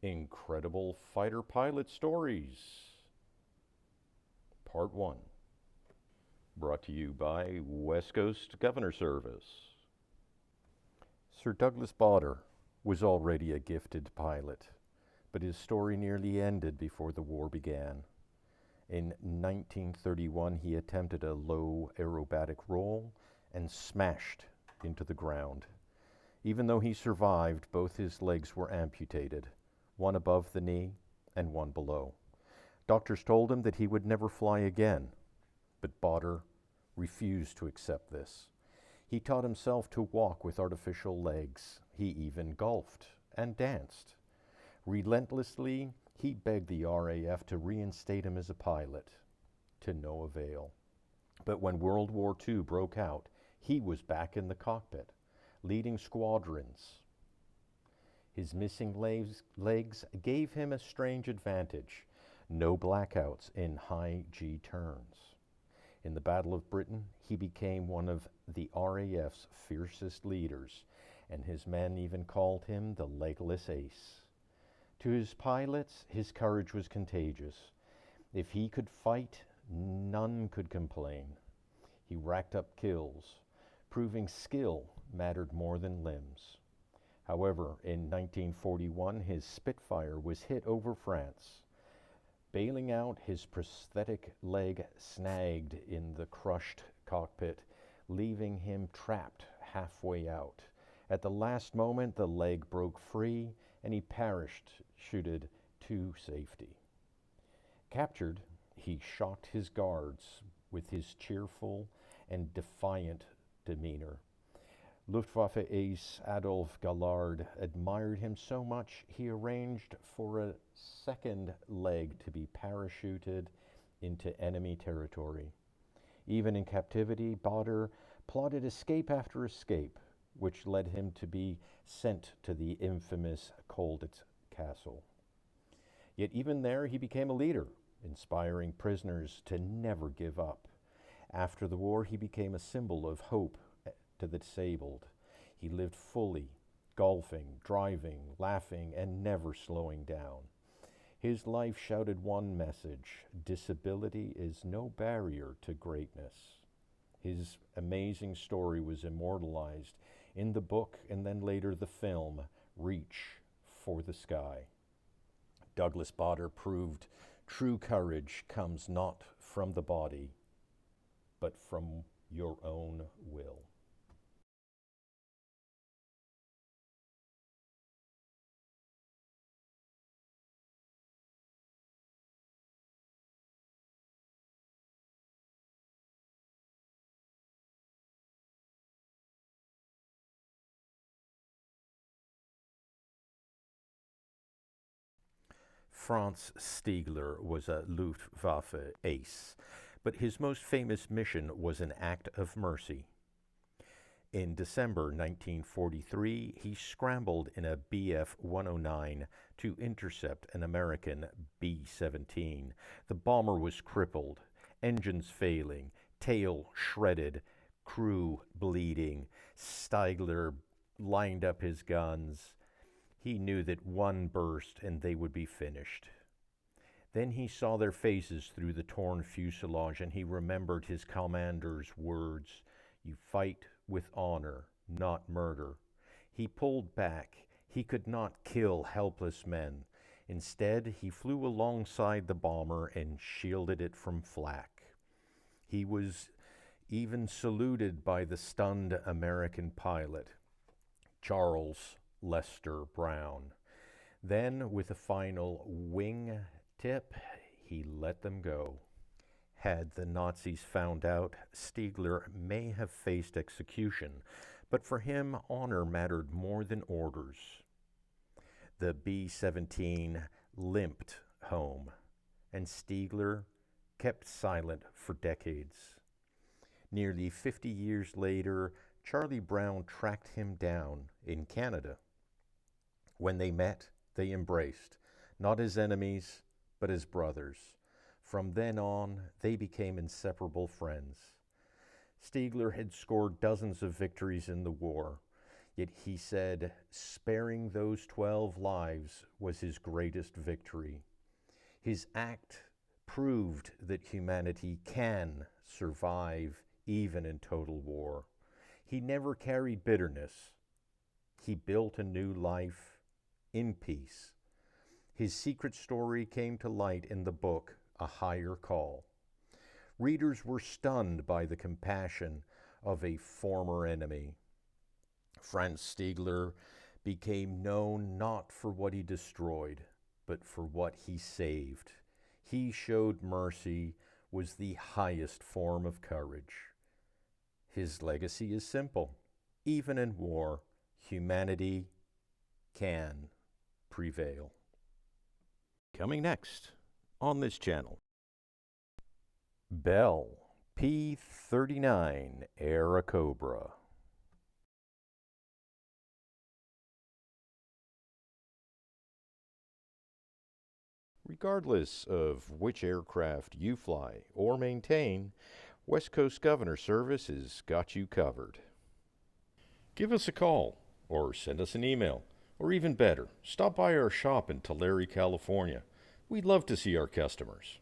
Incredible Fighter Pilot Stories, Part 1. Brought to you by West Coast Governor Service. Sir Douglas Bader was already a gifted pilot, but his story nearly ended before the war began. In 1931, he attempted a low aerobatic roll and smashed into the ground. Even though he survived, both his legs were amputated, one above the knee and one below. Doctors told him that he would never fly again, but Bader refused to accept this. He taught himself to walk with artificial legs. He even golfed and danced. Relentlessly, he begged the RAF to reinstate him as a pilot, to no avail. But when World War II broke out, he was back in the cockpit, leading squadrons. His missing legs gave him a strange advantage: no blackouts in high G turns. In the Battle of Britain, he became one of the RAF's fiercest leaders, and his men even called him the Legless Ace. To his pilots, his courage was contagious. If he could fight, none could complain. He racked up kills, proving skill mattered more than limbs. However, in 1941, his Spitfire was hit over France. Bailing out, his prosthetic leg snagged in the crushed cockpit, leaving him trapped halfway out. At the last moment, the leg broke free and he parachuted to safety. Captured, he shocked his guards with his cheerful and defiant demeanor. Luftwaffe ace Adolf Gallard admired him so much he arranged for a second leg to be parachuted into enemy territory. Even in captivity, Bader plotted escape after escape, which led him to be sent to the infamous Colditz Castle. Yet even there he became a leader, inspiring prisoners to never give up. After the war, he became a symbol of hope to the disabled. He lived fully, golfing, driving, laughing, and never slowing down. His life shouted one message: disability is no barrier to greatness. His amazing story was immortalized in the book and then later the film, Reach for the Sky. Douglas Bader proved true courage comes not from the body, but from your own will. Franz Stigler was a Luftwaffe ace, but his most famous mission was an act of mercy. In December 1943, he scrambled in a Bf 109 to intercept an American B-17. The bomber was crippled, engines failing, tail shredded, crew bleeding. Stigler lined up his guns. He knew that one burst and they would be finished. Then he saw their faces through the torn fuselage, and he remembered his commander's words: "You fight with honor, not murder." He pulled back. He could not kill helpless men. Instead, he flew alongside the bomber and shielded it from flak. He was even saluted by the stunned American pilot, Charles Lester Brown. Then, with a final wing tip, he let them go. Had the Nazis found out, Stigler may have faced execution, but for him, honor mattered more than orders. The B-17 limped home, and Stigler kept silent for decades. Nearly 50 years later, Charlie Brown tracked him down in Canada. When they met, they embraced, not as enemies, but as brothers. From then on, they became inseparable friends. Stigler had scored dozens of victories in the war, Yet he said sparing those 12 lives was his greatest victory. His act proved that humanity can survive even in total war. He never carried bitterness. He built a new life in peace. His secret story came to light in the book, A Higher Call. Readers were stunned by the compassion of a former enemy. Franz Stigler became known not for what he destroyed, but for what he saved. He showed mercy was the highest form of courage. His legacy is simple. Even in war, humanity can prevail. Coming next on this channel, Bell P-39 Era Cobra. Regardless of which aircraft you fly or maintain, West Coast Governor Service has got you covered. Give us a call or send us an email, or even better, stop by our shop in Tulare, California. We'd love to see our customers.